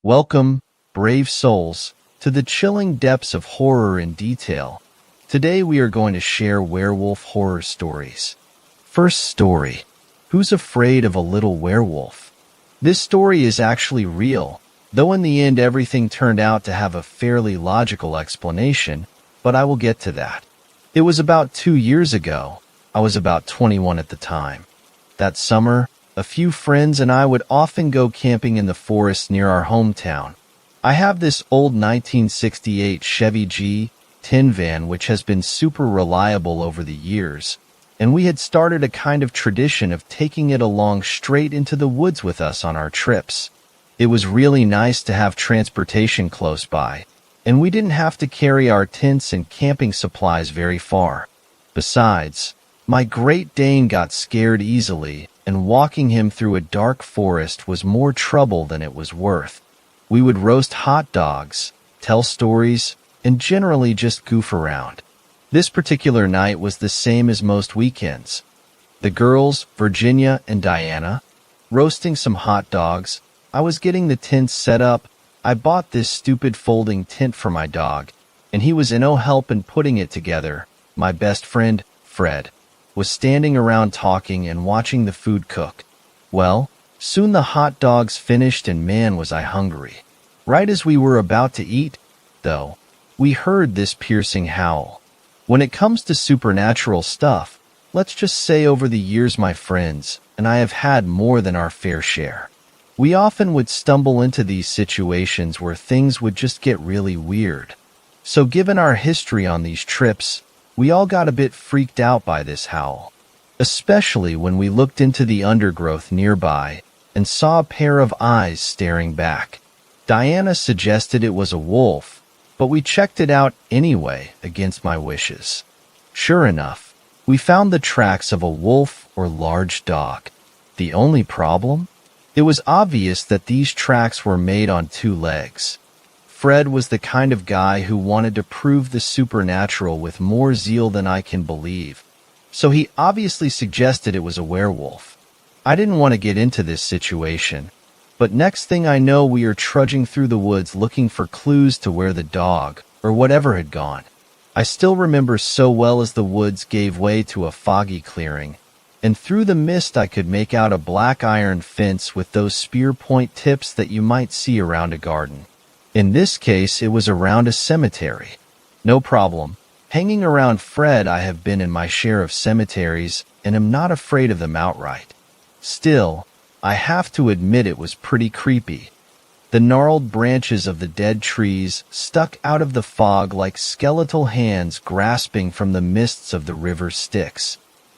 Welcome, brave souls, to the chilling depths of horror in detail. Today we are going to share werewolf horror stories. First story. Who's afraid of a little werewolf? This story is actually real, though in the end everything turned out to have a fairly logical explanation, but I will get to that. It was about 2 years ago. I was about 21 at the time. That summer, a few friends and I would often go camping in the forest near our hometown. I have this old 1968 Chevy G tin van which has been super reliable over the years, and we had started a kind of tradition of taking it along straight into the woods with us on our trips. It was really nice to have transportation close by, and we didn't have to carry our tents and camping supplies very far. Besides, my Great Dane got scared easily, and walking him through a dark forest was more trouble than it was worth. We would roast hot dogs, tell stories, and generally just goof around. This particular night was the same as most weekends. The girls, Virginia and Diana, roasting some hot dogs. I was getting the tents set up. I bought this stupid folding tent for my dog, and he was no help in putting it together. My best friend, Fred, was standing around talking and watching the food cook. Well, soon the hot dogs finished and man was I hungry. Right as we were about to eat, though, we heard this piercing howl. When it comes to supernatural stuff, let's just say over the years my friends and I have had more than our fair share. We often would stumble into these situations where things would just get really weird. So given our history on these trips, we all got a bit freaked out by this howl, especially when we looked into the undergrowth nearby and saw a pair of eyes staring back. Diana suggested it was a wolf, but we checked it out anyway against my wishes. Sure enough, we found the tracks of a wolf or large dog. The only problem? It was obvious that these tracks were made on 2 legs. Fred was the kind of guy who wanted to prove the supernatural with more zeal than I can believe, so he obviously suggested it was a werewolf. I didn't want to get into this situation, but next thing I know we are trudging through the woods looking for clues to where the dog, or whatever, had gone. I still remember so well as the woods gave way to a foggy clearing, and through the mist I could make out a black iron fence with those spear point tips that you might see around a garden. In this case, it was around a cemetery. No problem. Hanging around Fred, I have been in my share of cemeteries and am not afraid of them outright. Still, I have to admit it was pretty creepy. The gnarled branches of the dead trees stuck out of the fog like skeletal hands grasping from the mists of the river Styx.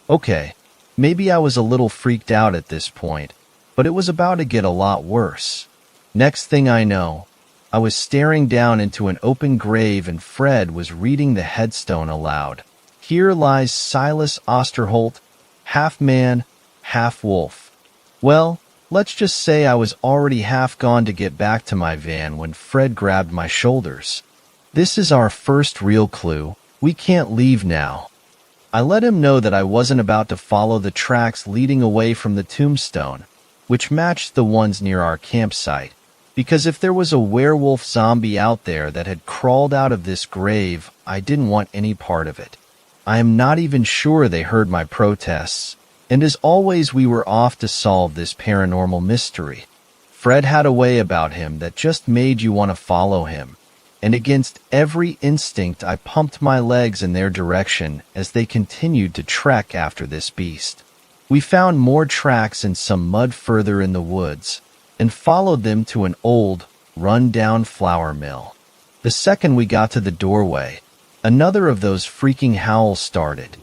Okay, maybe I was a little freaked out at this point, but it was about to get a lot worse. Next thing I know, I was staring down into an open grave and Fred was reading the headstone aloud. Here lies Silas Osterholt, half man, half wolf. Well, let's just say I was already half gone to get back to my van when Fred grabbed my shoulders. This is our first real clue. We can't leave now. I let him know that I wasn't about to follow the tracks leading away from the tombstone, which matched the ones near our campsite. Because if there was a werewolf zombie out there that had crawled out of this grave, I didn't want any part of it. I am not even sure they heard my protests, and as always we were off to solve this paranormal mystery. Fred had a way about him that just made you want to follow him, and against every instinct I pumped my legs in their direction as they continued to trek after this beast. We found more tracks in some mud further in the woods, and followed them to an old, run-down flour mill. The second we got to the doorway, another of those freaking howls started.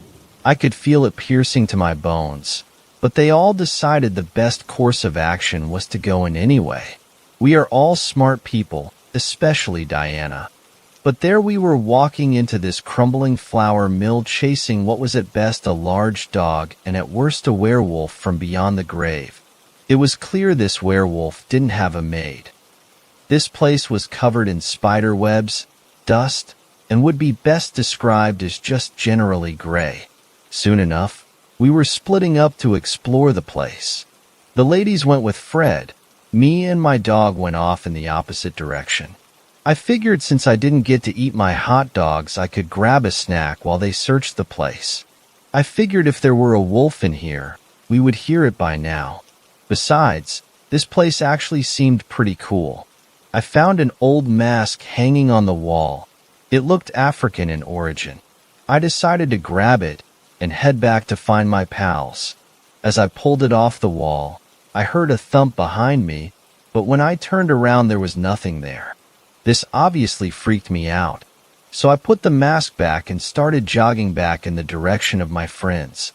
I could feel it piercing to my bones, but they all decided the best course of action was to go in anyway. We are all smart people, especially Diana. But there we were walking into this crumbling flour mill chasing what was at best a large dog and at worst a werewolf from beyond the grave. It was clear this werewolf didn't have a maid. This place was covered in spider webs, dust, and would be best described as just generally gray. Soon enough, we were splitting up to explore the place. The ladies went with Fred. Me and my dog went off in the opposite direction. I figured since I didn't get to eat my hot dogs, I could grab a snack while they searched the place. I figured if there were a wolf in here, we would hear it by now. Besides, this place actually seemed pretty cool. I found an old mask hanging on the wall. It looked African in origin. I decided to grab it and head back to find my pals. As I pulled it off the wall, I heard a thump behind me, but when I turned around there was nothing there. This obviously freaked me out, so I put the mask back and started jogging back in the direction of my friends.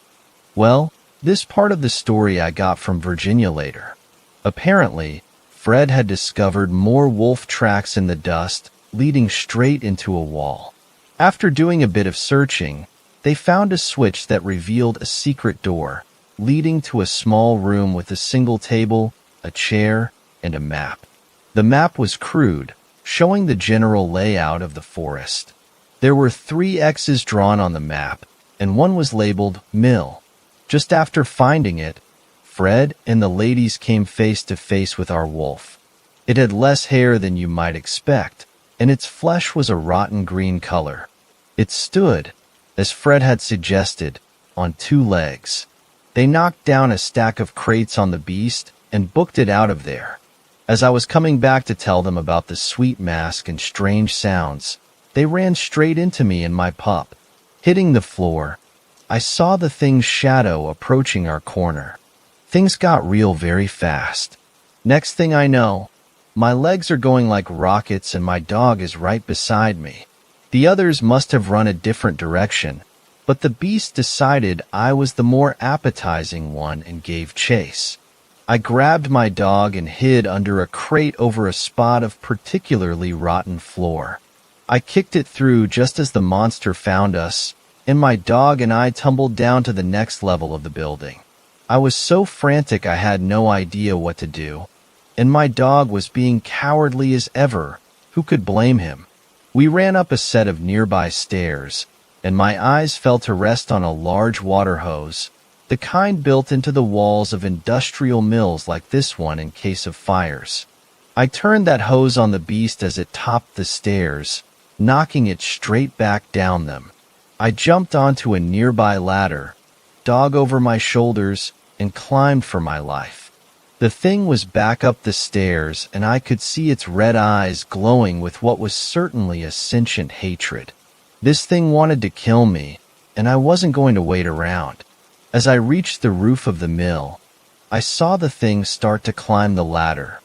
Well, this part of the story I got from Virginia later. Apparently, Fred had discovered more wolf tracks in the dust leading straight into a wall. After doing a bit of searching, they found a switch that revealed a secret door leading to a small room with a single table, a chair, and a map. The map was crude, showing the general layout of the forest. There were 3 X's drawn on the map, and one was labeled Mill. Just after finding it, Fred and the ladies came face to face with our wolf. It had less hair than you might expect, and its flesh was a rotten green color. It stood, as Fred had suggested, on 2 legs. They knocked down a stack of crates on the beast and booked it out of there. As I was coming back to tell them about the sweet mask and strange sounds, they ran straight into me and my pup. Hitting the floor, I saw the thing's shadow approaching our corner. Things got real very fast. Next thing I know, my legs are going like rockets and my dog is right beside me. The others must have run a different direction, but the beast decided I was the more appetizing one and gave chase. I grabbed my dog and hid under a crate over a spot of particularly rotten floor. I kicked it through just as the monster found us, and my dog and I tumbled down to the next level of the building. I was so frantic I had no idea what to do, and my dog was being cowardly as ever. Who could blame him? We ran up a set of nearby stairs, and my eyes fell to rest on a large water hose, the kind built into the walls of industrial mills like this one in case of fires. I turned that hose on the beast as it topped the stairs, knocking it straight back down them. I jumped onto a nearby ladder, dog over my shoulders, and climbed for my life. The thing was back up the stairs, and I could see its red eyes glowing with what was certainly a sentient hatred. This thing wanted to kill me, and I wasn't going to wait around. As I reached the roof of the mill, I saw the thing start to climb the ladder.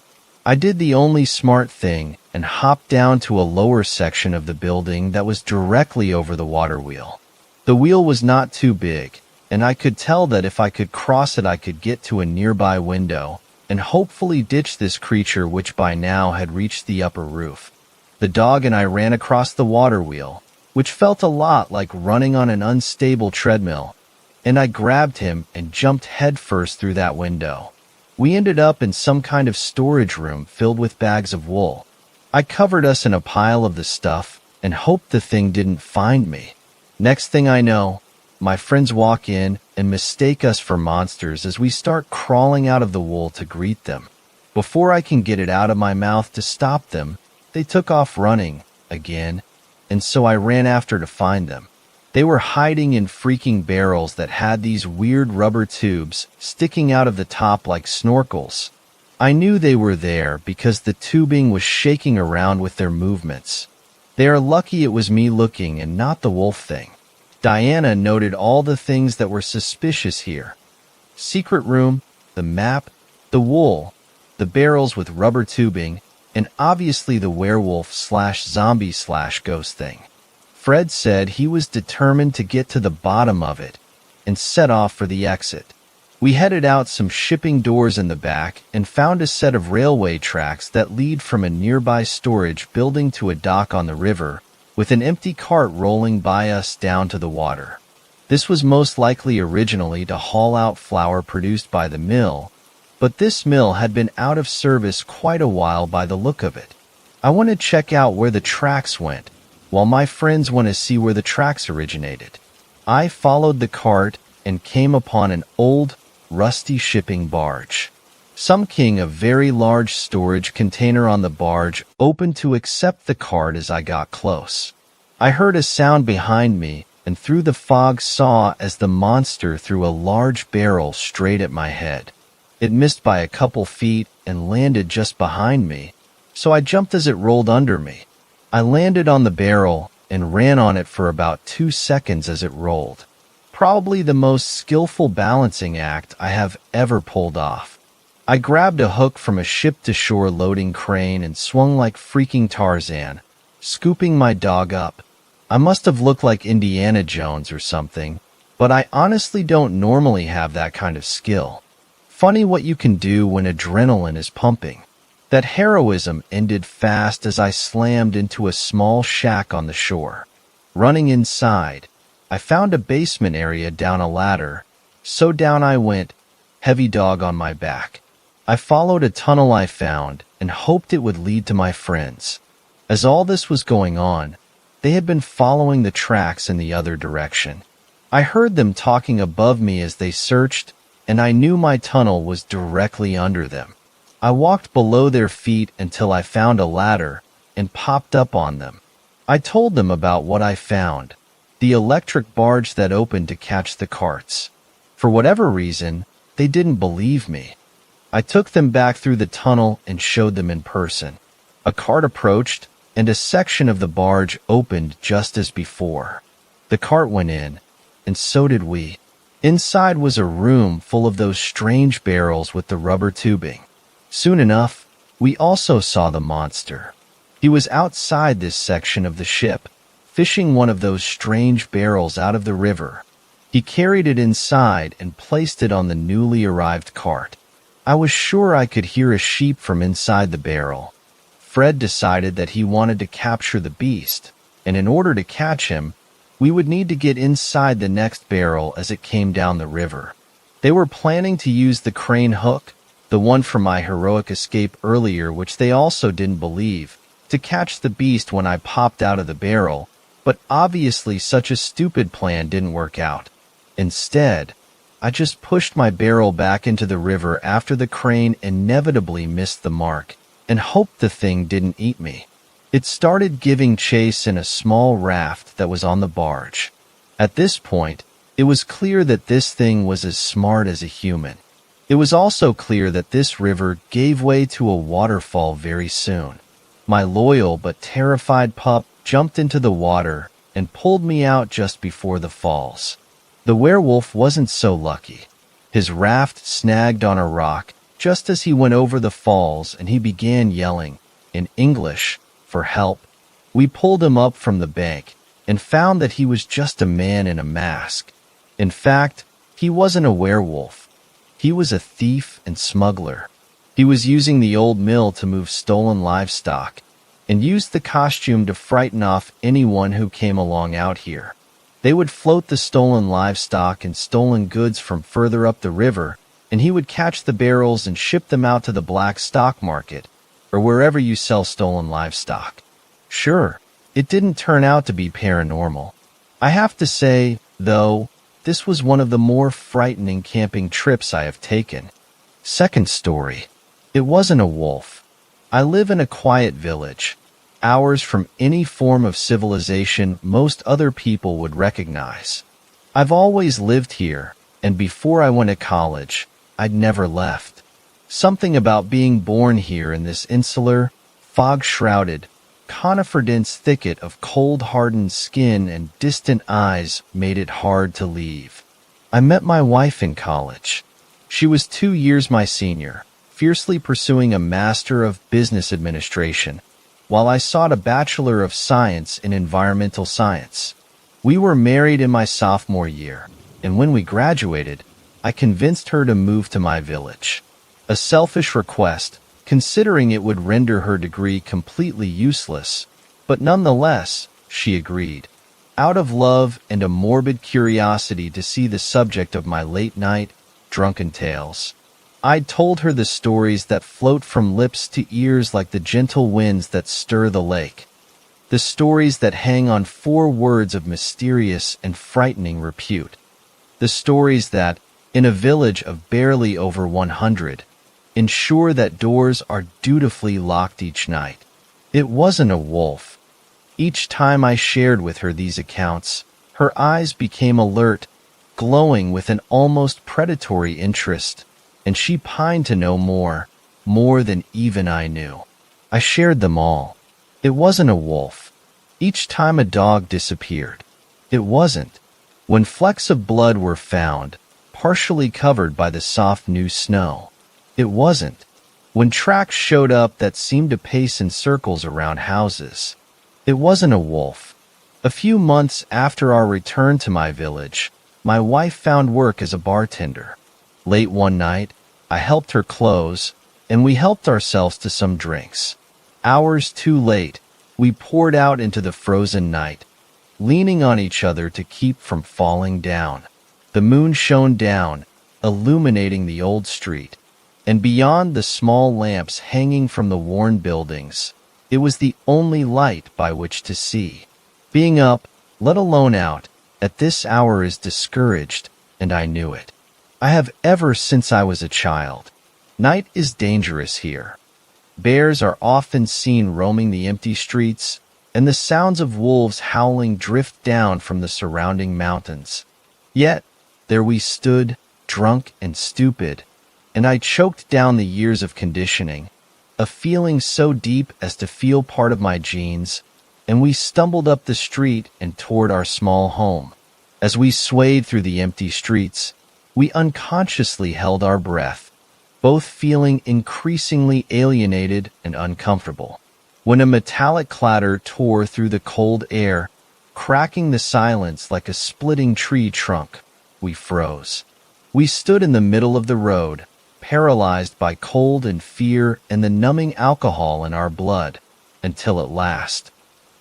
I did the only smart thing and hopped down to a lower section of the building that was directly over the water wheel. The wheel was not too big, and I could tell that if I could cross it I could get to a nearby window and hopefully ditch this creature which by now had reached the upper roof. The dog and I ran across the water wheel, which felt a lot like running on an unstable treadmill, and I grabbed him and jumped headfirst through that window. We ended up in some kind of storage room filled with bags of wool. I covered us in a pile of the stuff and hoped the thing didn't find me. Next thing I know, my friends walk in and mistake us for monsters as we start crawling out of the wool to greet them. Before I can get it out of my mouth to stop them, they took off running again, and so I ran after to find them. They were hiding in freaking barrels that had these weird rubber tubes sticking out of the top like snorkels. I knew they were there because the tubing was shaking around with their movements. They are lucky it was me looking and not the wolf thing. Diana noted all the things that were suspicious here. Secret room, the map, the wool, the barrels with rubber tubing, and obviously the werewolf/zombie/ghost thing. Fred said he was determined to get to the bottom of it and set off for the exit. We headed out some shipping doors in the back and found a set of railway tracks that lead from a nearby storage building to a dock on the river, with an empty cart rolling by us down to the water. This was most likely originally to haul out flour produced by the mill, but this mill had been out of service quite a while by the look of it. I want to check out where the tracks went, while my friends want to see where the tracks originated. I followed the cart and came upon an old, rusty shipping barge. Some king, a very large storage container on the barge, opened to accept the cart as I got close. I heard a sound behind me, and through the fog saw as the monster threw a large barrel straight at my head. It missed by a couple feet and landed just behind me, so I jumped as it rolled under me. I landed on the barrel and ran on it for about 2 seconds as it rolled. Probably the most skillful balancing act I have ever pulled off. I grabbed a hook from a ship-to-shore loading crane and swung like freaking Tarzan, scooping my dog up. I must have looked like Indiana Jones or something, but I honestly don't normally have that kind of skill. Funny what you can do when adrenaline is pumping. That heroism ended fast as I slammed into a small shack on the shore. Running inside, I found a basement area down a ladder, so down I went, heavy dog on my back. I followed a tunnel I found and hoped it would lead to my friends. As all this was going on, they had been following the tracks in the other direction. I heard them talking above me as they searched, and I knew my tunnel was directly under them. I walked below their feet until I found a ladder and popped up on them. I told them about what I found, the electric barge that opened to catch the carts. For whatever reason, they didn't believe me. I took them back through the tunnel and showed them in person. A cart approached, and a section of the barge opened just as before. The cart went in, and so did we. Inside was a room full of those strange barrels with the rubber tubing. Soon enough, we also saw the monster. He was outside this section of the ship, fishing one of those strange barrels out of the river. He carried it inside and placed it on the newly arrived cart. I was sure I could hear a sheep from inside the barrel. Fred decided that he wanted to capture the beast, and in order to catch him, we would need to get inside the next barrel as it came down the river. They were planning to use the crane hook, the one from my heroic escape earlier, which they also didn't believe, to catch the beast when I popped out of the barrel, but obviously such a stupid plan didn't work out. Instead, I just pushed my barrel back into the river after the crane inevitably missed the mark, and hoped the thing didn't eat me. It started giving chase in a small raft that was on the barge. At this point, it was clear that this thing was as smart as a human. It was also clear that this river gave way to a waterfall very soon. My loyal but terrified pup jumped into the water and pulled me out just before the falls. The werewolf wasn't so lucky. His raft snagged on a rock just as he went over the falls, and he began yelling, in English, for help. We pulled him up from the bank and found that he was just a man in a mask. In fact, he wasn't a werewolf. He was a thief and smuggler. He was using the old mill to move stolen livestock and used the costume to frighten off anyone who came along out here. They would float the stolen livestock and stolen goods from further up the river, and he would catch the barrels and ship them out to the black stock market, or wherever you sell stolen livestock. Sure, it didn't turn out to be paranormal. I have to say, though, this was one of the more frightening camping trips I have taken. Second story. It wasn't a wolf. I live in a quiet village, hours from any form of civilization most other people would recognize. I've always lived here, and before I went to college, I'd never left. Something about being born here in this insular, fog-shrouded, conifer-dense thicket of cold-hardened skin and distant eyes made it hard to leave. I met my wife in college. She was 2 years my senior, fiercely pursuing a Master of Business Administration, while I sought a Bachelor of Science in Environmental Science. We were married in my sophomore year, and when we graduated, I convinced her to move to my village. A selfish request, considering it would render her degree completely useless, but nonetheless, she agreed. Out of love and a morbid curiosity to see the subject of my late-night, drunken tales, I'd told her the stories that float from lips to ears like the gentle winds that stir the lake. The stories that hang on 4 words of mysterious and frightening repute. The stories that, in a village of barely over 100, ensure that doors are dutifully locked each night. It wasn't a wolf. Each time I shared with her these accounts, her eyes became alert, glowing with an almost predatory interest, and she pined to know more than even I knew. I shared them all. It wasn't a wolf. Each time a dog disappeared. It wasn't. When flecks of blood were found, partially covered by the soft new snow. It wasn't. When tracks showed up that seemed to pace in circles around houses. It wasn't a wolf. A few months after our return to my village, my wife found work as a bartender. Late one night, I helped her close, and we helped ourselves to some drinks. Hours too late, we poured out into the frozen night, leaning on each other to keep from falling down. The moon shone down, illuminating the old street, and beyond the small lamps hanging from the worn buildings, it was the only light by which to see. Being up, let alone out, at this hour is discouraged, and I knew it. I have ever since I was a child. Night is dangerous here. Bears are often seen roaming the empty streets, and the sounds of wolves howling drift down from the surrounding mountains. Yet, there we stood, drunk and stupid, and I choked down the years of conditioning, a feeling so deep as to feel part of my genes, and we stumbled up the street and toward our small home. As we swayed through the empty streets, we unconsciously held our breath, both feeling increasingly alienated and uncomfortable. When a metallic clatter tore through the cold air, cracking the silence like a splitting tree trunk, we froze. We stood in the middle of the road, paralyzed by cold and fear and the numbing alcohol in our blood, until at last,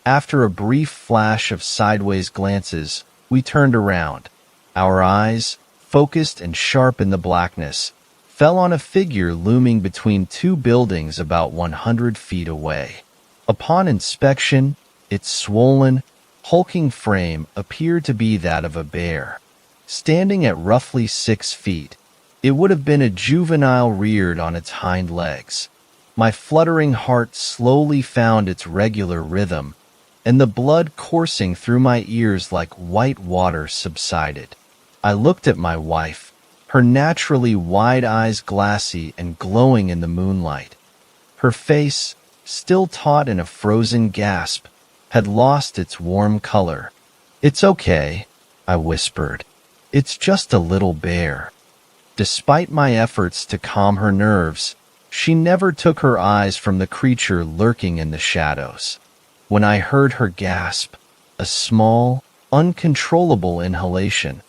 after a brief flash of sideways glances, we turned around. Our eyes, focused and sharp in the blackness, fell on a figure looming between two buildings about 100 feet away. Upon inspection, its swollen, hulking frame appeared to be that of a bear. Standing at roughly 6 feet, it would have been a juvenile reared on its hind legs. My fluttering heart slowly found its regular rhythm, and the blood coursing through my ears like white water subsided. I looked at my wife, her naturally wide eyes glassy and glowing in the moonlight. Her face, still taut in a frozen gasp, had lost its warm color. "It's okay," I whispered. "It's just a little bear." Despite my efforts to calm her nerves, she never took her eyes from the creature lurking in the shadows. When I heard her gasp, a small, uncontrollable inhalation,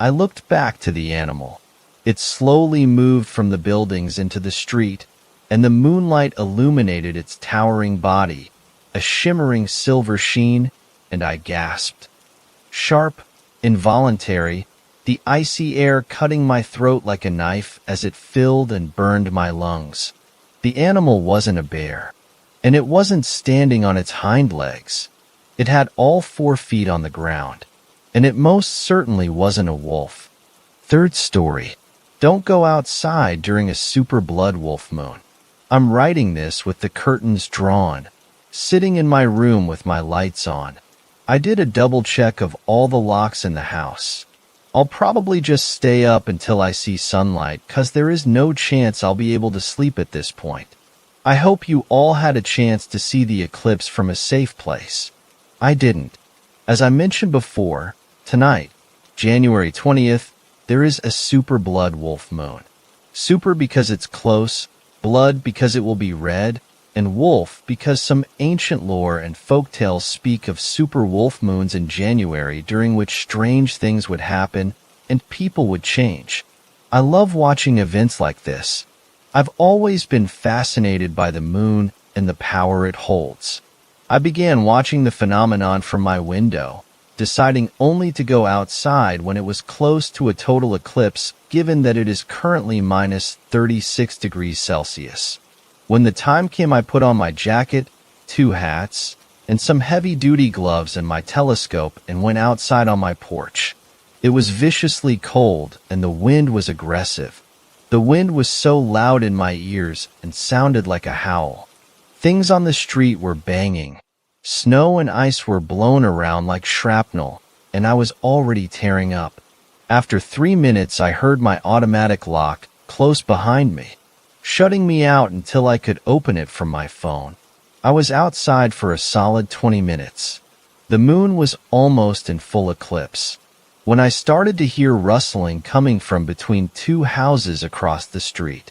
I looked back to the animal. It slowly moved from the buildings into the street, and the moonlight illuminated its towering body, a shimmering silver sheen, and I gasped. Sharp, involuntary, the icy air cutting my throat like a knife as it filled and burned my lungs. The animal wasn't a bear, and it wasn't standing on its hind legs. It had all 4 feet on the ground, and it most certainly wasn't a wolf. Third story. Don't go outside during a super blood wolf moon. I'm writing this with the curtains drawn, sitting in my room with my lights on. I did a double check of all the locks in the house. I'll probably just stay up until I see sunlight, 'cause there is no chance I'll be able to sleep at this point. I hope you all had a chance to see the eclipse from a safe place. I didn't. As I mentioned before, tonight, January 20th, there is a super blood wolf moon. Super because it's close, blood because it will be red, and wolf because some ancient lore and folktales speak of super wolf moons in January during which strange things would happen and people would change. I love watching events like this. I've always been fascinated by the moon and the power it holds. I began watching the phenomenon from my window, deciding only to go outside when it was close to a total eclipse, given that it is currently minus 36 degrees Celsius. When the time came, I put on my jacket, 2 hats, and some heavy-duty gloves and my telescope and went outside on my porch. It was viciously cold and the wind was aggressive. The wind was so loud in my ears and sounded like a howl. Things on the street were banging. Snow and ice were blown around like shrapnel, and I was already tearing up. After 3 minutes, I heard my automatic lock close behind me, shutting me out until I could open it from my phone. I was outside for a solid 20 minutes. The moon was almost in full eclipse when I started to hear rustling coming from between two houses across the street.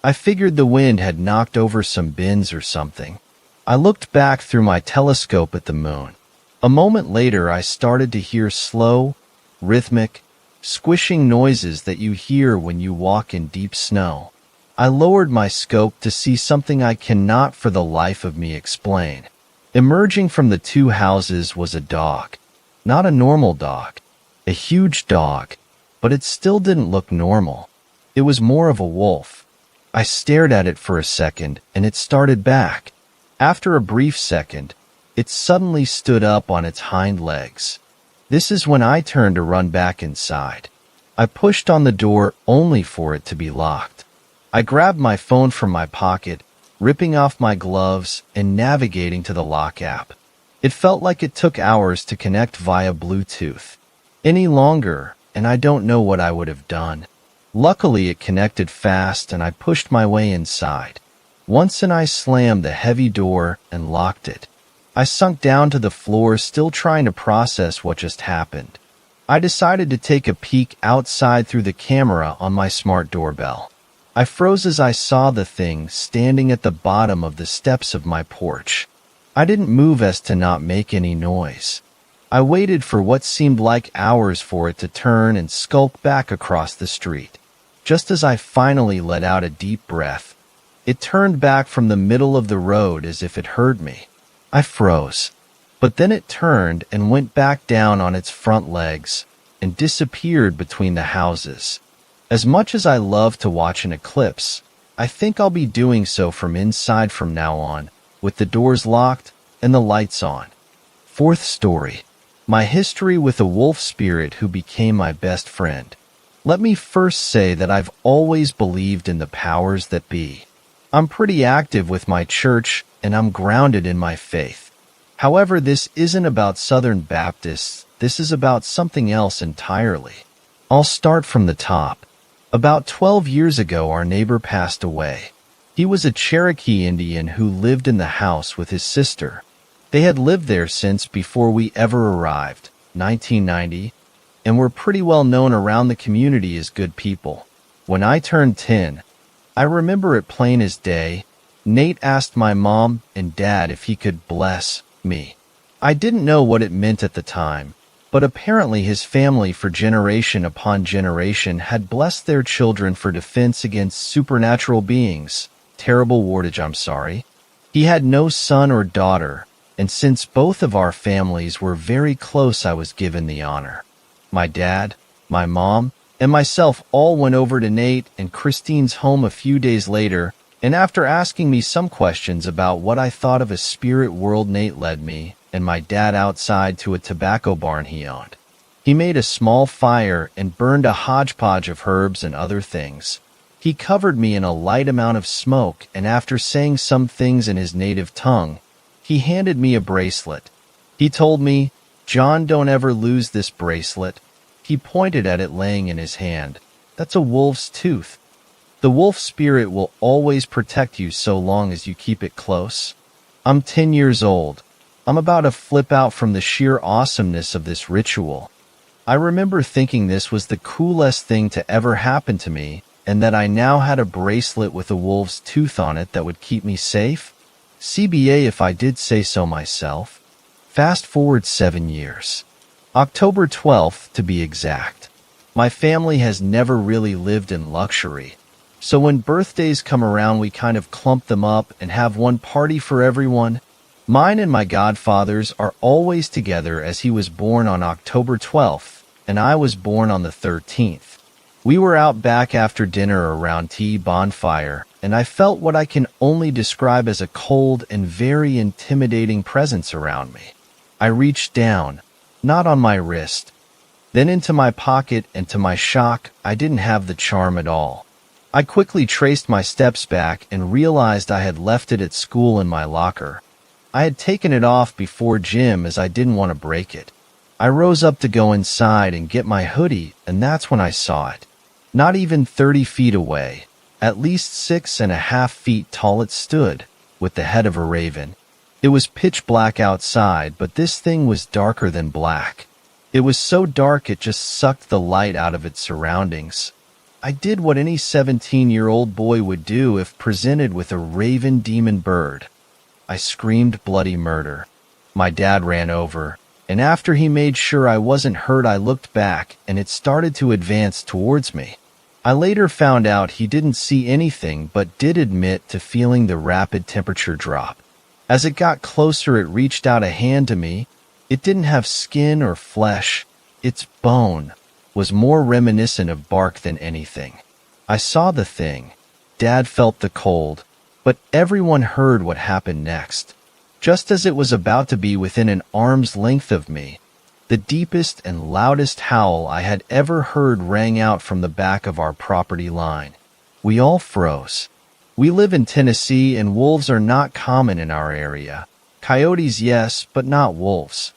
I figured the wind had knocked over some bins or something. I looked back through my telescope at the moon. A moment later, I started to hear slow, rhythmic, squishing noises that you hear when you walk in deep snow. I lowered my scope to see something I cannot for the life of me explain. Emerging from the two houses was a dog. Not a normal dog. A huge dog. But it still didn't look normal. It was more of a wolf. I stared at it for a second, and it started back. After a brief second, it suddenly stood up on its hind legs. This is when I turned to run back inside. I pushed on the door only for it to be locked. I grabbed my phone from my pocket, ripping off my gloves and navigating to the lock app. It felt like it took hours to connect via Bluetooth. Any longer, and I don't know what I would have done. Luckily, it connected fast and I pushed my way inside. Once in, I slammed the heavy door and locked it. I sunk down to the floor, still trying to process what just happened. I decided to take a peek outside through the camera on my smart doorbell. I froze as I saw the thing standing at the bottom of the steps of my porch. I didn't move as to not make any noise. I waited for what seemed like hours for it to turn and skulk back across the street. Just as I finally let out a deep breath, it turned back from the middle of the road as if it heard me. I froze. But then it turned and went back down on its front legs and disappeared between the houses. As much as I love to watch an eclipse, I think I'll be doing so from inside from now on, with the doors locked and the lights on. Fourth story. My history with a wolf spirit who became my best friend. Let me first say that I've always believed in the powers that be. I'm pretty active with my church and I'm grounded in my faith. However, this isn't about Southern Baptists, this is about something else entirely. I'll start from the top. About 12 years ago, our neighbor passed away. He was a Cherokee Indian who lived in the house with his sister. They had lived there since before we ever arrived, 1990, and were pretty well known around the community as good people. When I turned 10, I remember it plain as day. Nate asked my mom and dad if he could bless me. I didn't know what it meant at the time, but apparently his family for generation upon generation had blessed their children for defense against supernatural beings. Terrible wordage, I'm sorry. He had no son or daughter, and since both of our families were very close, I was given the honor. My dad, my mom, and myself all went over to Nate and Christine's home a few days later, and after asking me some questions about what I thought of a spirit world, Nate led me and my dad outside to a tobacco barn he owned. He made a small fire and burned a hodgepodge of herbs and other things. He covered me in a light amount of smoke, and after saying some things in his native tongue, he handed me a bracelet. He told me, "John, don't ever lose this bracelet." He pointed at it laying in his hand. "That's a wolf's tooth. The wolf spirit will always protect you so long as you keep it close." I'm 10 years old. I'm about to flip out from the sheer awesomeness of this ritual. I remember thinking this was the coolest thing to ever happen to me, and that I now had a bracelet with a wolf's tooth on it that would keep me safe. CBA if I did say so myself. Fast forward 7 years. October 12th, to be exact. My family has never really lived in luxury. So when birthdays come around, we kind of clump them up and have one party for everyone. Mine and my godfather's are always together, as he was born on October 12th, and I was born on the 13th. We were out back after dinner around tea bonfire, and I felt what I can only describe as a cold and very intimidating presence around me. I reached down, not on my wrist, then into my pocket, and to my shock, I didn't have the charm at all. I quickly traced my steps back and realized I had left it at school in my locker. I had taken it off before gym as I didn't want to break it. I rose up to go inside and get my hoodie, and that's when I saw it. Not even 30 feet away, at least 6.5 feet tall it stood, with the head of a raven. It was pitch black outside, but this thing was darker than black. It was so dark it just sucked the light out of its surroundings. I did what any 17-year-old boy would do if presented with a raven demon bird. I screamed bloody murder. My dad ran over, and after he made sure I wasn't hurt, I looked back, and it started to advance towards me. I later found out he didn't see anything but did admit to feeling the rapid temperature drop. As it got closer, it reached out a hand to me. It didn't have skin or flesh. Its bone was more reminiscent of bark than anything. I saw the thing. Dad felt the cold, but everyone heard what happened next. Just as it was about to be within an arm's length of me, the deepest and loudest howl I had ever heard rang out from the back of our property line. We all froze. We live in Tennessee, and wolves are not common in our area. Coyotes, yes, but not wolves.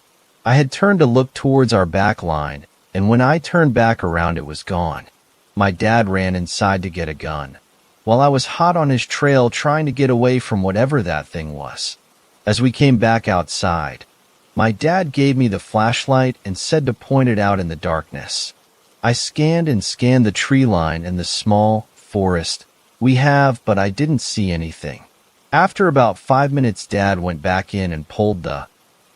I had turned to look towards our back line, and when I turned back around, it was gone. My dad ran inside to get a gun, while I was hot on his trail trying to get away from whatever that thing was. As we came back outside, my dad gave me the flashlight and said to point it out in the darkness. I scanned and scanned the tree line and the small forest we have, but I didn't see anything. After about 5 minutes, Dad went back in and pulled the,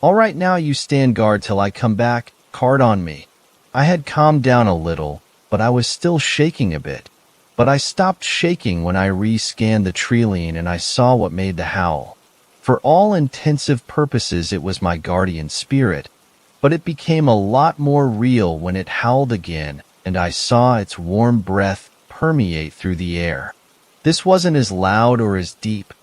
"All right, now you stand guard till I come back," card on me. I had calmed down a little, but I was still shaking a bit. But I stopped shaking when I re-scanned the tree line and I saw what made the howl. For all intensive purposes, it was my guardian spirit, but it became a lot more real when it howled again, and I saw its warm breath permeate through the air. This wasn't as loud or as deep.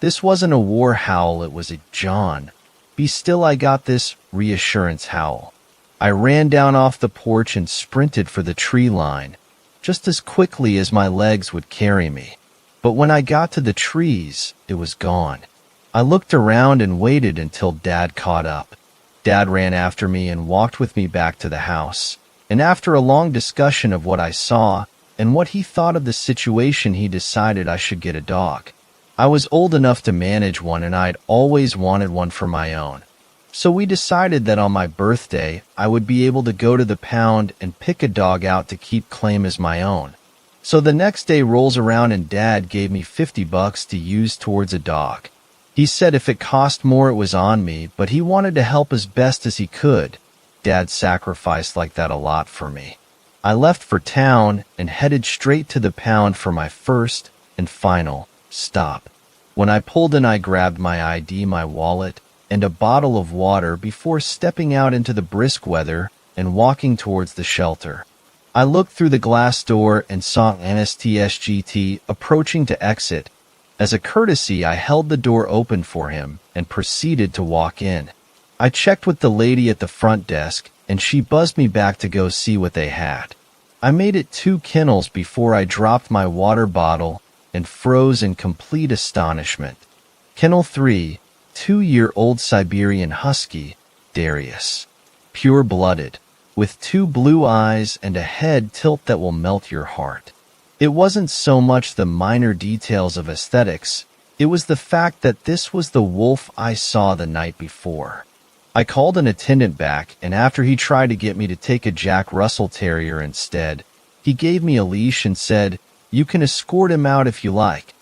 This wasn't a war howl, it was a "John, be still." I got this reassurance howl. I ran down off the porch and sprinted for the tree line, just as quickly as my legs would carry me. But when I got to the trees, it was gone. I looked around and waited until Dad caught up. Dad ran after me and walked with me back to the house, and after a long discussion of what I saw and what he thought of the situation, he decided I should get a dog. I was old enough to manage one, and I'd always wanted one for my own. So we decided that on my birthday, I would be able to go to the pound and pick a dog out to keep claim as my own. So the next day rolls around and Dad gave me $50 to use towards a dog. He said if it cost more, it was on me, but he wanted to help as best as he could. Dad sacrificed like that a lot for me. I left for town and headed straight to the pound for my first and final stop. When I pulled in, I grabbed my ID, my wallet, and a bottle of water before stepping out into the brisk weather and walking towards the shelter. I looked through the glass door and saw NSTSGT approaching to exit. As a courtesy, I held the door open for him and proceeded to walk in. I checked with the lady at the front desk, and she buzzed me back to go see what they had. I made it 2 kennels before I dropped my water bottle and froze in complete astonishment. Kennel 3, 2-year-old Siberian Husky, Darius. Pure-blooded, with 2 blue eyes and a head tilt that will melt your heart. It wasn't so much the minor details of aesthetics, it was the fact that this was the wolf I saw the night before. I called an attendant back, and after he tried to get me to take a Jack Russell Terrier instead, he gave me a leash and said, "You can escort him out if you like,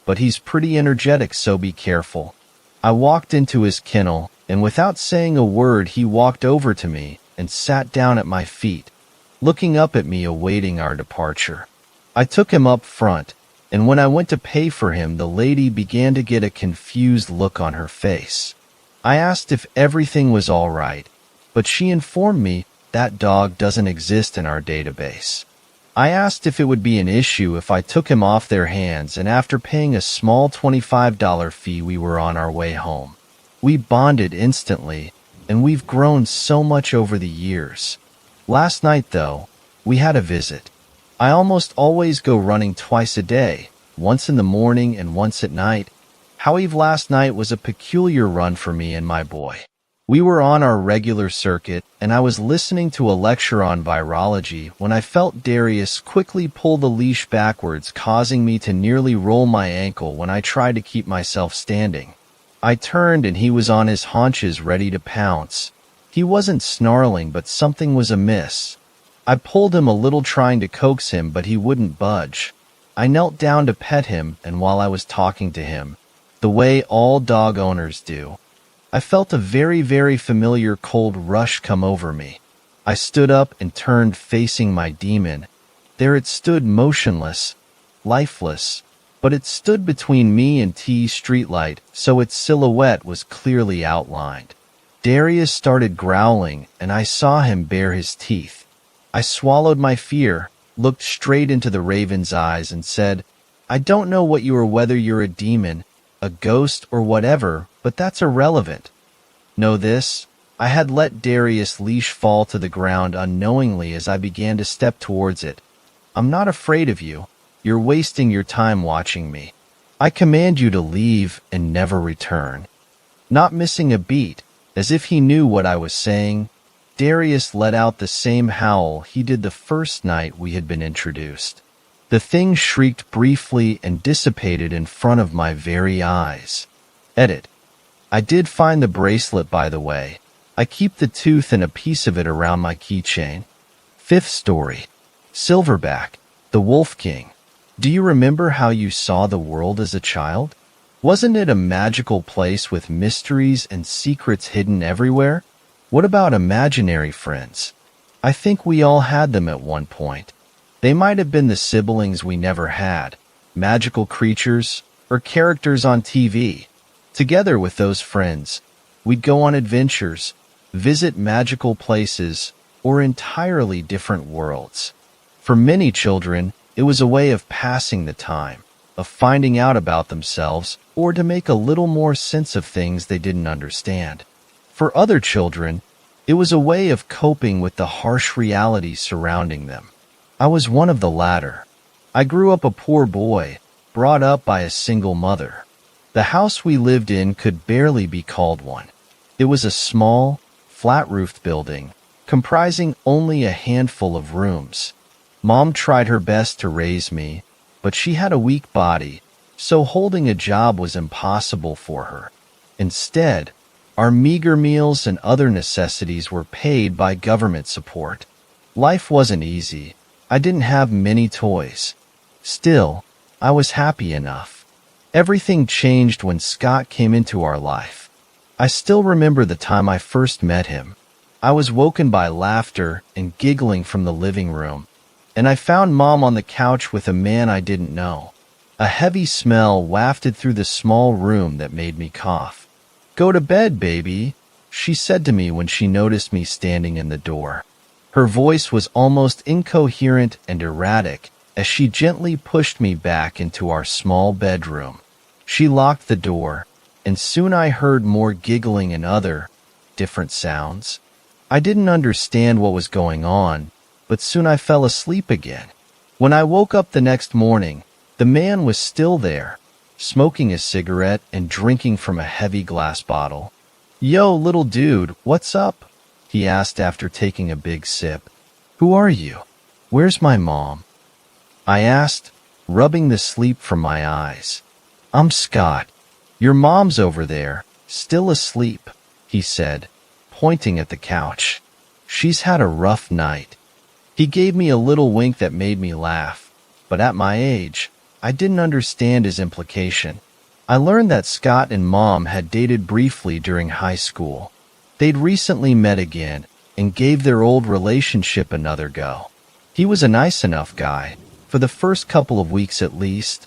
but he's pretty energetic, so be careful." I walked into his kennel, and without saying a word, he walked over to me and sat down at my feet, looking up at me, awaiting our departure. I took him up front, and when I went to pay for him, the lady began to get a confused look on her face. I asked if everything was all right, but she informed me that dog doesn't exist in our database. I asked if it would be an issue if I took him off their hands, and after paying a small $25 fee, we were on our way home. We bonded instantly, and we've grown so much over the years. Last night, though, we had a visit. I almost always go running twice a day, once in the morning and once at night. However, last night was a peculiar run for me and my boy. We were on our regular circuit, and I was listening to a lecture on virology when I felt Darius quickly pull the leash backwards, causing me to nearly roll my ankle when I tried to keep myself standing. I turned and he was on his haunches ready to pounce. He wasn't snarling, but something was amiss. I pulled him a little, trying to coax him, but he wouldn't budge. I knelt down to pet him, and while I was talking to him, the way all dog owners do, I felt a very, very familiar cold rush come over me. I stood up and turned, facing my demon. There it stood, motionless, lifeless, but it stood between me and T's streetlight, so its silhouette was clearly outlined. Darius started growling, and I saw him bare his teeth. I swallowed my fear, looked straight into the raven's eyes, and said, "I don't know what you are, whether you're a demon, a ghost, or whatever, but that's irrelevant. Know this, I had let Darius' leash fall to the ground unknowingly as I began to step towards it. I'm not afraid of you. You're wasting your time watching me. I command you to leave and never return." Not missing a beat, as if he knew what I was saying, Darius let out the same howl he did the first night we had been introduced. The thing shrieked briefly and dissipated in front of my very eyes. Edit. I did find the bracelet, by the way. I keep the tooth and a piece of it around my keychain. Fifth story. Silverback, the Wolf King. Do you remember how you saw the world as a child? Wasn't it a magical place with mysteries and secrets hidden everywhere? What about imaginary friends? I think we all had them at one point. They might have been the siblings we never had, magical creatures, or characters on TV. Together with those friends, we'd go on adventures, visit magical places, or entirely different worlds. For many children, it was a way of passing the time, of finding out about themselves, or to make a little more sense of things they didn't understand. For other children, it was a way of coping with the harsh reality surrounding them. I was one of the latter. I grew up a poor boy, brought up by a single mother. The house we lived in could barely be called one. It was a small, flat-roofed building, comprising only a handful of rooms. Mom tried her best to raise me, but she had a weak body, so holding a job was impossible for her. Instead, our meager meals and other necessities were paid by government support. Life wasn't easy. I didn't have many toys. Still, I was happy enough. Everything changed when Scott came into our life. I still remember the time I first met him. I was woken by laughter and giggling from the living room, and I found Mom on the couch with a man I didn't know. A heavy smell wafted through the small room that made me cough. "Go to bed, baby," she said to me when she noticed me standing in the door. Her voice was almost incoherent and erratic as she gently pushed me back into our small bedroom. She locked the door, and soon I heard more giggling and other, different sounds. I didn't understand what was going on, but soon I fell asleep again. When I woke up the next morning, the man was still there, smoking a cigarette and drinking from a heavy glass bottle. "Yo, little dude, what's up?" he asked after taking a big sip. "Who are you? Where's my mom?" I asked, rubbing the sleep from my eyes. "I'm Scott. Your mom's over there, still asleep," he said, pointing at the couch. "She's had a rough night." He gave me a little wink that made me laugh, but at my age, I didn't understand his implication. I learned that Scott and Mom had dated briefly during high school. They'd recently met again and gave their old relationship another go. He was a nice enough guy, for the first couple of weeks at least.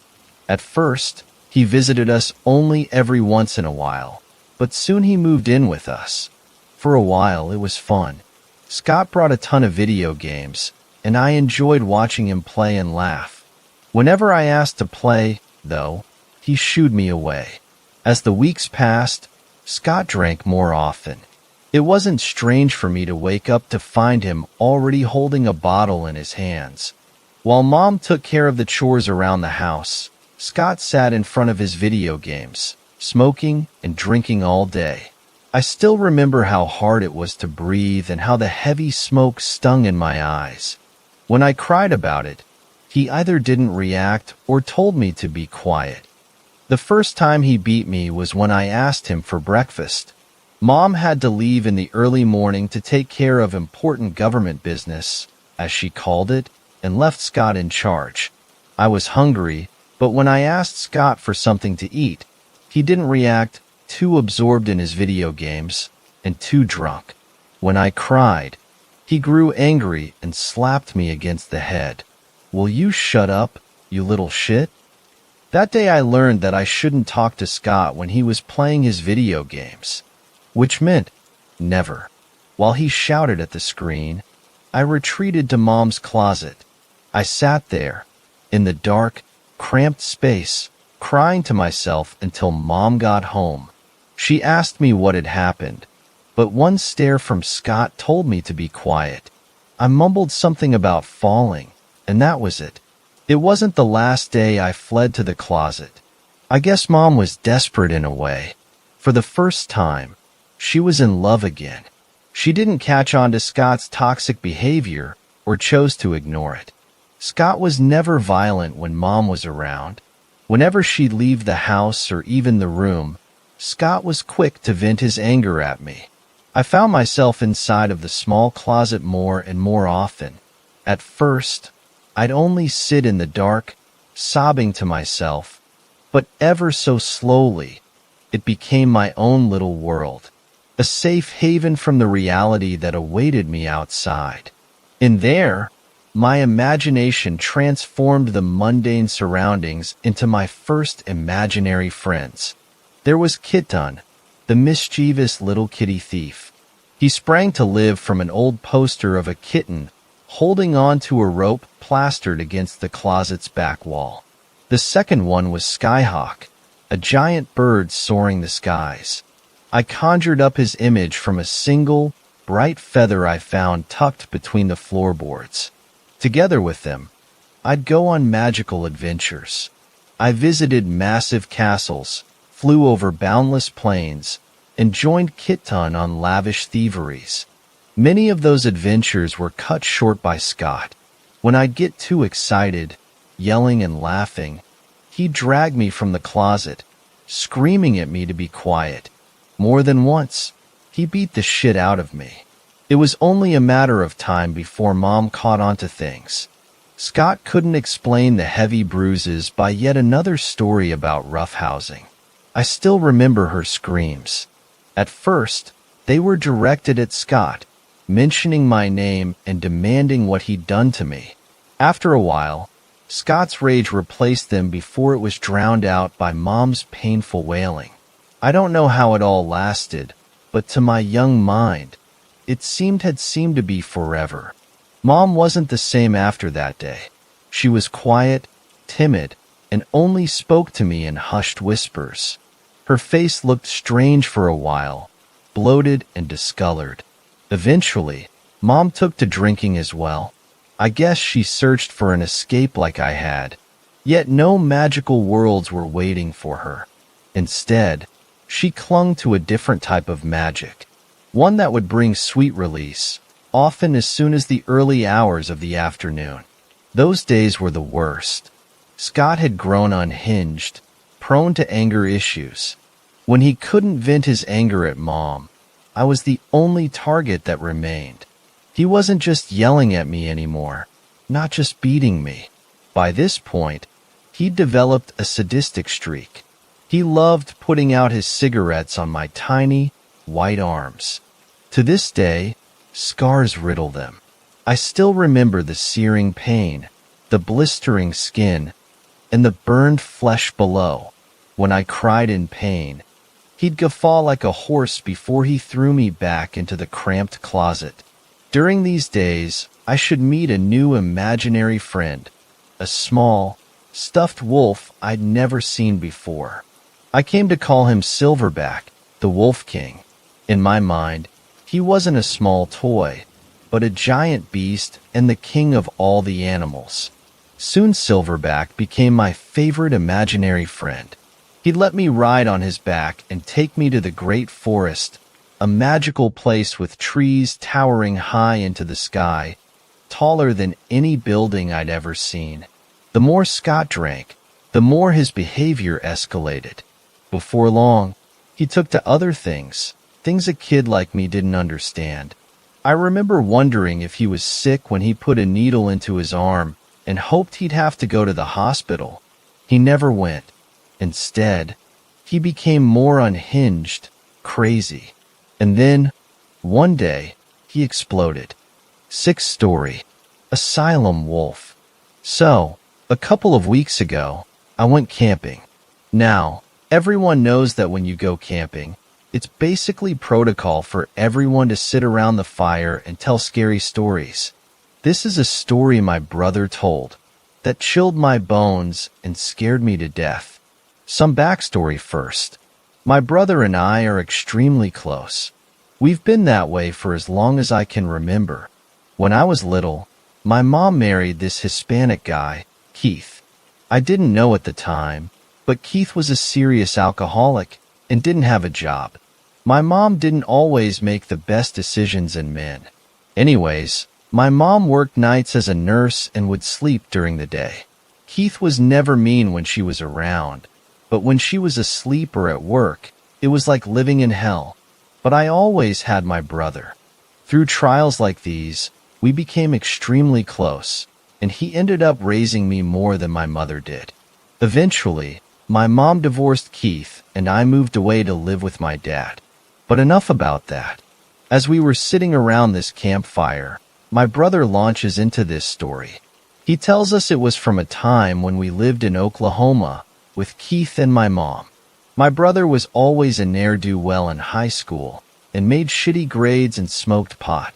At first, he visited us only every once in a while, but soon he moved in with us. For a while, it was fun. Scott brought a ton of video games, and I enjoyed watching him play and laugh. Whenever I asked to play, though, he shooed me away. As the weeks passed, Scott drank more often. It wasn't strange for me to wake up to find him already holding a bottle in his hands. While Mom took care of the chores around the house, Scott sat in front of his video games, smoking and drinking all day. I still remember how hard it was to breathe and how the heavy smoke stung in my eyes. When I cried about it, he either didn't react or told me to be quiet. The first time he beat me was when I asked him for breakfast. Mom had to leave in the early morning to take care of important government business, as she called it, and left Scott in charge. I was hungry, but when I asked Scott for something to eat, he didn't react, too absorbed in his video games, and too drunk. When I cried, he grew angry and slapped me against the head. "Will you shut up, you little shit?" That day I learned that I shouldn't talk to Scott when he was playing his video games, which meant never. While he shouted at the screen, I retreated to Mom's closet. I sat there, in the dark, cramped space, crying to myself until Mom got home. She asked me what had happened, but one stare from Scott told me to be quiet. I mumbled something about falling, and that was it. It wasn't the last day I fled to the closet. I guess Mom was desperate in a way. For the first time, she was in love again. She didn't catch on to Scott's toxic behavior or chose to ignore it. Scott was never violent when Mom was around. Whenever she'd leave the house or even the room, Scott was quick to vent his anger at me. I found myself inside of the small closet more and more often. At first, I'd only sit in the dark, sobbing to myself, but ever so slowly, it became my own little world, a safe haven from the reality that awaited me outside. In there, my imagination transformed the mundane surroundings into my first imaginary friends. There was Kitten, the mischievous little kitty thief. He sprang to live from an old poster of a kitten holding on to a rope plastered against the closet's back wall. The second one was Skyhawk, a giant bird soaring the skies. I conjured up his image from a single, bright feather I found tucked between the floorboards. Together with them, I'd go on magical adventures. I visited massive castles, flew over boundless plains, and joined Kitten on lavish thieveries. Many of those adventures were cut short by Scott. When I'd get too excited, yelling and laughing, he'd drag me from the closet, screaming at me to be quiet. More than once, he beat the shit out of me. It was only a matter of time before Mom caught on to things. Scott couldn't explain the heavy bruises by yet another story about roughhousing. I still remember her screams. At first, they were directed at Scott, mentioning my name and demanding what he'd done to me. After a while, Scott's rage replaced them before it was drowned out by Mom's painful wailing. I don't know how it all lasted, but to my young mind, it had seemed to be forever. Mom wasn't the same after that day. She was quiet, timid, and only spoke to me in hushed whispers. Her face looked strange for a while, bloated and discolored. Eventually, Mom took to drinking as well. I guess she searched for an escape like I had. Yet no magical worlds were waiting for her. Instead, she clung to a different type of magic, one that would bring sweet release, often as soon as the early hours of the afternoon. Those days were the worst. Scott had grown unhinged, prone to anger issues. When he couldn't vent his anger at Mom, I was the only target that remained. He wasn't just yelling at me anymore, not just beating me. By this point, he'd developed a sadistic streak. He loved putting out his cigarettes on my tiny, white arms. To this day, scars riddle them. I still remember the searing pain, the blistering skin, and the burned flesh below. When I cried in pain, he'd guffaw like a horse before he threw me back into the cramped closet. During these days, I should meet a new imaginary friend, a small, stuffed wolf I'd never seen before. I came to call him Silverback, the Wolf King. In my mind, he wasn't a small toy, but a giant beast and the king of all the animals. Soon Silverback became my favorite imaginary friend. He'd let me ride on his back and take me to the great forest, a magical place with trees towering high into the sky, taller than any building I'd ever seen. The more Scott drank, the more his behavior escalated. Before long, he took to other things a kid like me didn't understand. I remember wondering if he was sick when he put a needle into his arm and hoped he'd have to go to the hospital. He never went. Instead, he became more unhinged, crazy. And then, one day, he exploded. Sixth story. Asylum Wolf. So, a couple of weeks ago, I went camping. Now, everyone knows that when you go camping, it's basically protocol for everyone to sit around the fire and tell scary stories. This is a story my brother told that chilled my bones and scared me to death. Some backstory first. My brother and I are extremely close. We've been that way for as long as I can remember. When I was little, my mom married this Hispanic guy, Keith. I didn't know at the time, but Keith was a serious alcoholic and didn't have a job. My mom didn't always make the best decisions in men. Anyways, my mom worked nights as a nurse and would sleep during the day. Keith was never mean when she was around, but when she was asleep or at work, it was like living in hell. But I always had my brother. Through trials like these, we became extremely close, and he ended up raising me more than my mother did. Eventually, my mom divorced Keith, and I moved away to live with my dad. But enough about that. As we were sitting around this campfire, my brother launches into this story. He tells us it was from a time when we lived in Oklahoma with Keith and my mom. My brother was always a ne'er-do-well in high school and made shitty grades and smoked pot.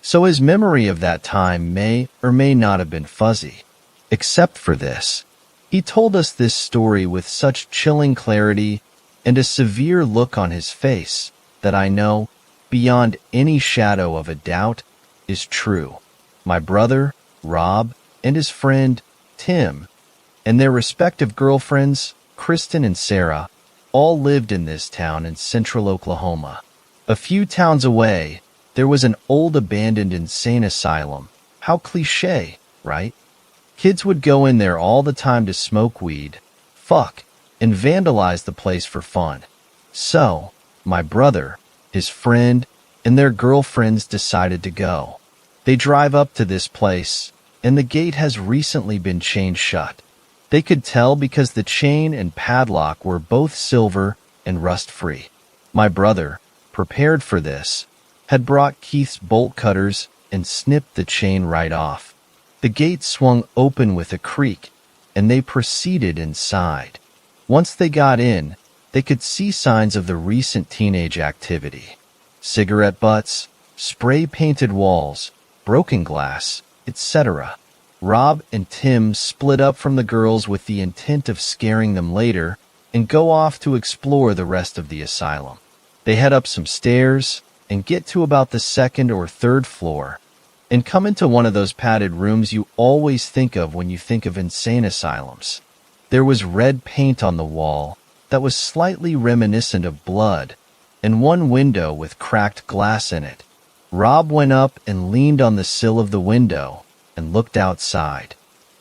So his memory of that time may or may not have been fuzzy. Except for this. He told us this story with such chilling clarity and a severe look on his face that I know, beyond any shadow of a doubt, is true. My brother, Rob, and his friend, Tim, and their respective girlfriends, Kristen and Sarah, all lived in this town in central Oklahoma. A few towns away, there was an old abandoned insane asylum. How cliché, right? Kids would go in there all the time to smoke weed, fuck, and vandalize the place for fun. So, my brother, his friend, and their girlfriends decided to go. They drive up to this place, and the gate has recently been chained shut. They could tell because the chain and padlock were both silver and rust-free. My brother, prepared for this, had brought Keith's bolt cutters and snipped the chain right off. The gate swung open with a creak, and they proceeded inside. Once they got in, they could see signs of the recent teenage activity. Cigarette butts, spray-painted walls, broken glass, etc. Rob and Tim split up from the girls with the intent of scaring them later and go off to explore the rest of the asylum. They head up some stairs and get to about the second or third floor and come into one of those padded rooms you always think of when you think of insane asylums. There was red paint on the wall that was slightly reminiscent of blood and one window with cracked glass in it. Rob went up and leaned on the sill of the window and looked outside.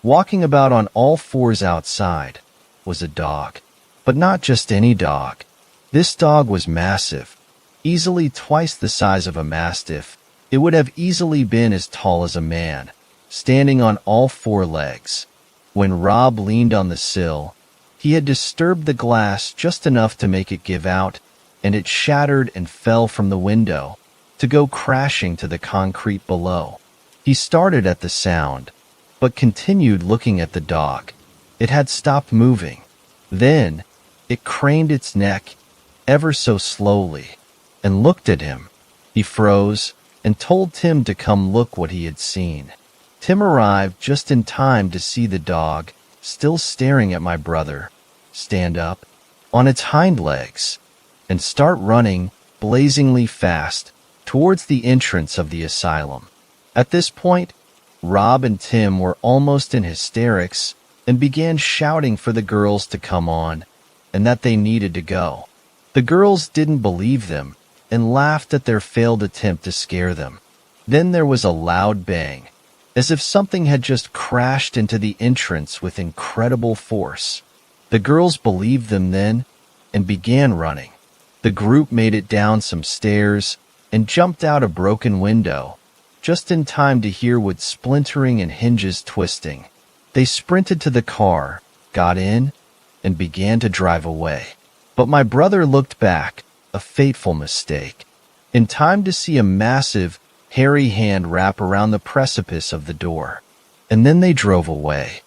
Walking about on all fours outside was a dog. But not just any dog. This dog was massive, easily twice the size of a mastiff. It would have easily been as tall as a man, standing on all four legs. When Rob leaned on the sill, he had disturbed the glass just enough to make it give out, and it shattered and fell from the window to go crashing to the concrete below. He started at the sound, but continued looking at the dog. It had stopped moving. Then, it craned its neck, ever so slowly, and looked at him. He froze and told Tim to come look what he had seen. Tim arrived just in time to see the dog, still staring at my brother, stand up on its hind legs and start running blazingly fast towards the entrance of the asylum. At this point, Rob and Tim were almost in hysterics and began shouting for the girls to come on and that they needed to go. The girls didn't believe them and laughed at their failed attempt to scare them. Then there was a loud bang, as if something had just crashed into the entrance with incredible force. The girls believed them then and began running. The group made it down some stairs and jumped out a broken window, just in time to hear wood splintering and hinges twisting. They sprinted to the car, got in, and began to drive away. But my brother looked back, a fateful mistake, in time to see a massive, hairy hand wrap around the precipice of the door. And then they drove away.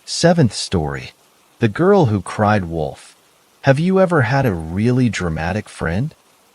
7th story. The girl who cried wolf. Have you ever had a really dramatic friend?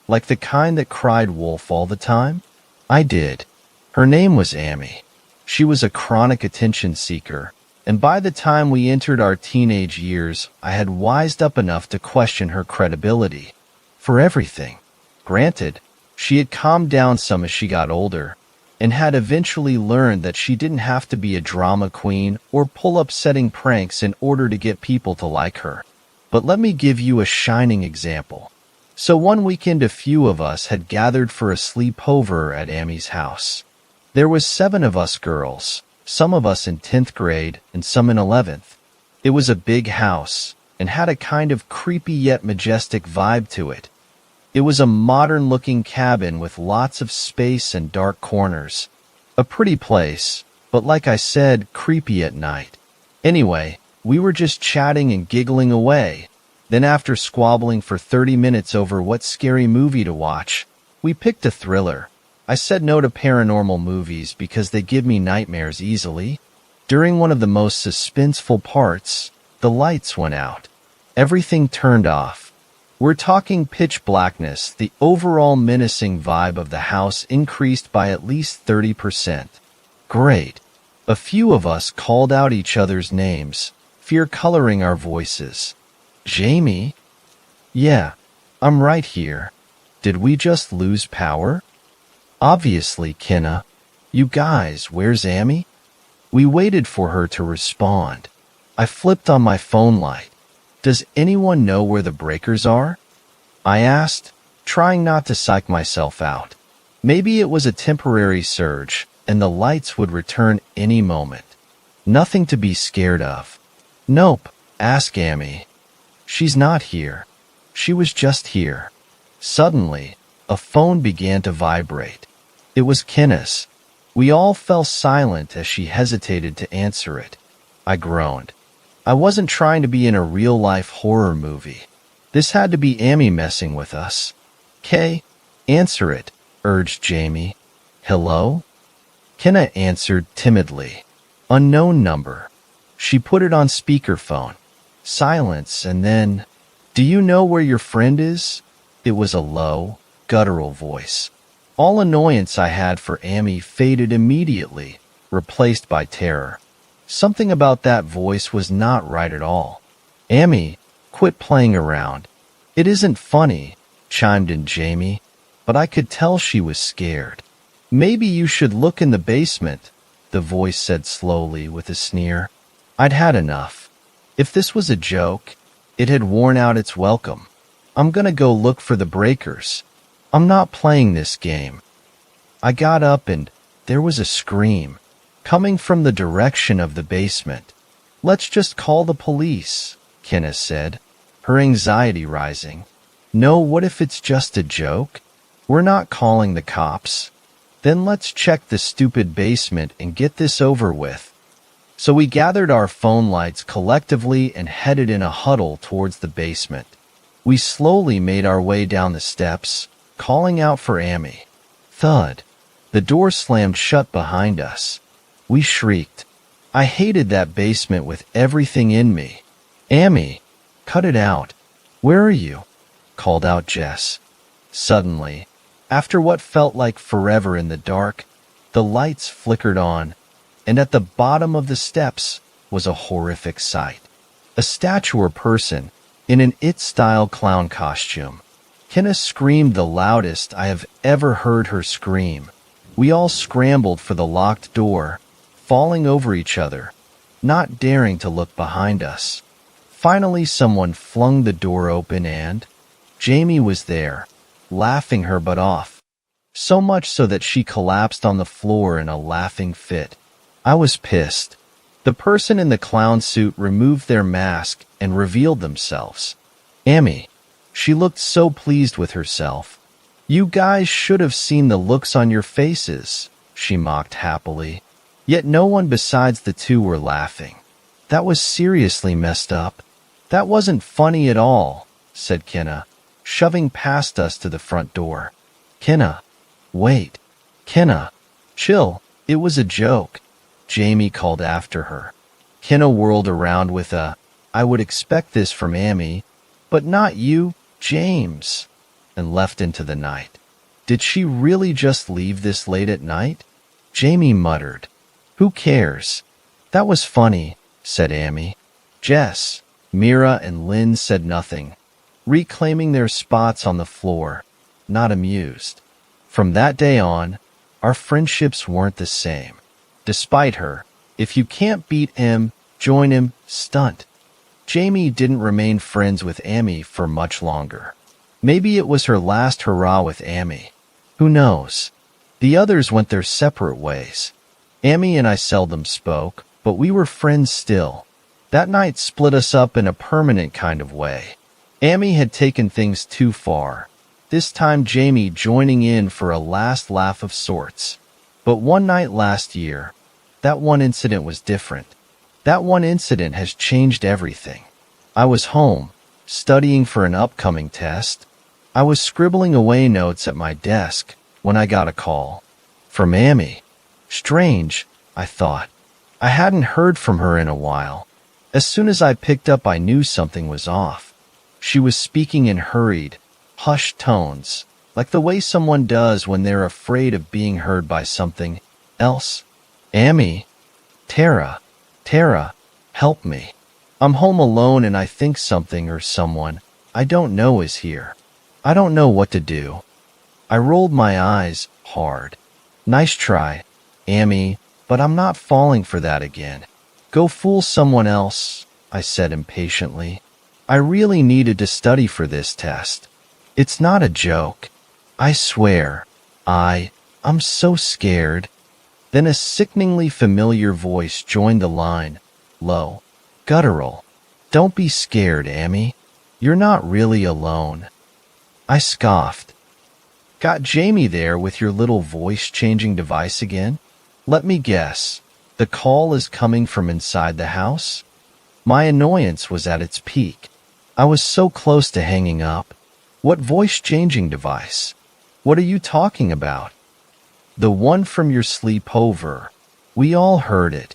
Like the kind that cried wolf all the time? I did. Her name was Amy. She was a chronic attention seeker, and by the time we entered our teenage years, I had wised up enough to question her credibility for everything. Granted, she had calmed down some as she got older, and had eventually learned that she didn't have to be a drama queen or pull upsetting pranks in order to get people to like her. But let me give you a shining example. So one weekend a few of us had gathered for a sleepover at Amy's house. There was 7 of us girls, some of us in 10th grade and some in 11th. It was a big house and had a kind of creepy yet majestic vibe to it. It was a modern-looking cabin with lots of space and dark corners. A pretty place, but like I said, creepy at night. Anyway, we were just chatting and giggling away. Then after squabbling for 30 minutes over what scary movie to watch, we picked a thriller. I said no to paranormal movies because they give me nightmares easily. During one of the most suspenseful parts, the lights went out. Everything turned off. We're talking pitch blackness. The overall menacing vibe of the house increased by at least 30%. Great. A few of us called out each other's names, fear coloring our voices. Jamie? Yeah, I'm right here. Did we just lose power? Obviously, Kenna. You guys, where's Amy? We waited for her to respond. I flipped on my phone light. Does anyone know where the breakers are? I asked, trying not to psych myself out. Maybe it was a temporary surge, and the lights would return any moment. Nothing to be scared of. Nope, ask Amy. She's not here. She was just here. Suddenly, a phone began to vibrate. It was Kenna's. We all fell silent as she hesitated to answer it. I groaned. I wasn't trying to be in a real-life horror movie. This had to be Amy messing with us. "Kay, answer it," urged Jamie. "Hello?" Kenna answered timidly. "Unknown number." She put it on speakerphone. Silence, and then, "Do you know where your friend is?" It was a low, guttural voice. All annoyance I had for Amy faded immediately, replaced by terror. Something about that voice was not right at all. "Amy, quit playing around. It isn't funny," chimed in Jamie, but I could tell she was scared. "Maybe you should look in the basement," the voice said slowly with a sneer. I'd had enough. If this was a joke, it had worn out its welcome. I'm gonna go look for the breakers. I'm not playing this game. I got up and there was a scream, coming from the direction of the basement. "Let's just call the police," Kenna said, her anxiety rising. "No, what if it's just a joke? We're not calling the cops. Then let's check the stupid basement and get this over with." So we gathered our phone lights collectively and headed in a huddle towards the basement. We slowly made our way down the steps, calling out for Amy. Thud. The door slammed shut behind us. We shrieked. I hated that basement with everything in me. "Amy, cut it out. Where are you?" called out Jess. Suddenly, after what felt like forever in the dark, the lights flickered on, and at the bottom of the steps was a horrific sight. A statue or person in an It-style clown costume. Kenna screamed the loudest I have ever heard her scream. We all scrambled for the locked door, falling over each other, not daring to look behind us. Finally, someone flung the door open and Jamie was there, laughing her butt off. So much so that she collapsed on the floor in a laughing fit. I was pissed. The person in the clown suit removed their mask and revealed themselves. Amy. She looked so pleased with herself. You guys should have seen the looks on your faces, she mocked happily. Yet no one besides the two were laughing. That was seriously messed up. That wasn't funny at all, said Kenna, shoving past us to the front door. Kenna. Wait. Kenna. Chill. It was a joke, Jamie called after her. Kenna whirled around with a, I would expect this from Amy, but not you, James, and left into the night. Did she really just leave this late at night? Jamie muttered. Who cares? That was funny, said Amy. Jess, Mira, and Lynn said nothing, reclaiming their spots on the floor, not amused. From that day on, our friendships weren't the same. Despite her, if you can't beat him, join him, stunt. Jamie didn't remain friends with Amy for much longer. Maybe it was her last hurrah with Amy. Who knows? The others went their separate ways. Amy and I seldom spoke, but we were friends still. That night split us up in a permanent kind of way. Amy had taken things too far, this time Jamie joining in for a last laugh of sorts. But one night last year, that one incident was different. That one incident has changed everything. I was home, studying for an upcoming test. I was scribbling away notes at my desk when I got a call. From Amy. Strange, I thought. I hadn't heard from her in a while. As soon as I picked up, I knew something was off. She was speaking in hurried, hushed tones, like the way someone does when they're afraid of being heard by something else. Amy. Tara, help me. I'm home alone and I think something or someone I don't know is here. I don't know what to do. I rolled my eyes hard. Nice try, Amy, but I'm not falling for that again. Go fool someone else, I said impatiently. I really needed to study for this test. It's not a joke. I swear. I'm so scared. Then a sickeningly familiar voice joined the line, low, guttural. Don't be scared, Amy. You're not really alone. I scoffed. Got Jamie there with your little voice-changing device again? Let me guess. The call is coming from inside the house? My annoyance was at its peak. I was so close to hanging up. What voice-changing device? What are you talking about? The one from your sleepover. We all heard it.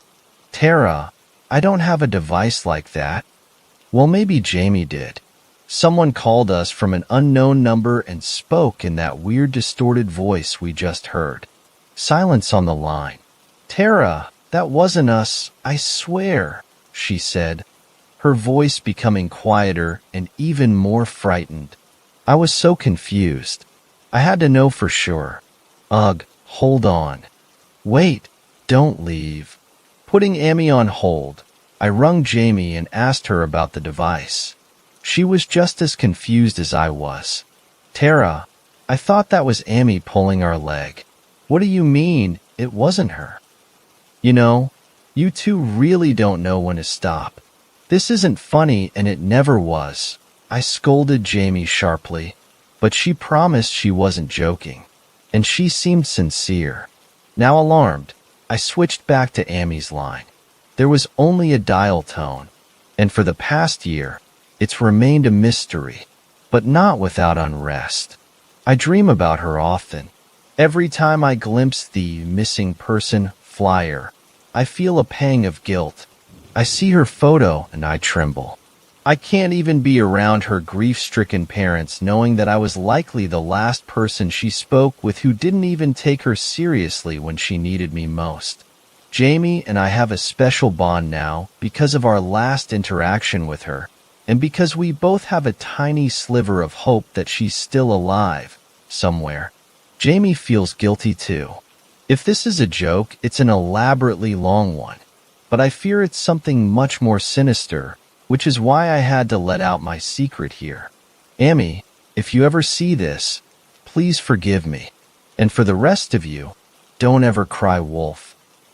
Tara, I don't have a device like that. Well, maybe Jamie did. Someone called us from an unknown number and spoke in that weird distorted voice we just heard. Silence on the line. Tara, that wasn't us, I swear, she said, her voice becoming quieter and even more frightened. I was so confused. I had to know for sure. Ugh, hold on. Wait, don't leave. Putting Amy on hold, I rung Jamie and asked her about the device. She was just as confused as I was. Tara, I thought that was Amy pulling our leg. What do you mean, it wasn't her? You know, you two really don't know when to stop. This isn't funny and it never was. I scolded Jamie sharply, but she promised she wasn't joking, and she seemed sincere. Now alarmed, I switched back to Amy's line. There was only a dial tone, and for the past year, it's remained a mystery, but not without unrest. I dream about her often. Every time I glimpse the missing person flyer, I feel a pang of guilt. I see her photo and I tremble. I can't even be around her grief-stricken parents knowing that I was likely the last person she spoke with who didn't even take her seriously when she needed me most. Jamie and I have a special bond now because of our last interaction with her, and because we both have a tiny sliver of hope that she's still alive, somewhere. Jamie feels guilty too. If this is a joke, it's an elaborately long one, but I fear it's something much more sinister, which is why I had to let out my secret here. Amy, if you ever see this, please forgive me. And for the rest of you, don't ever cry wolf.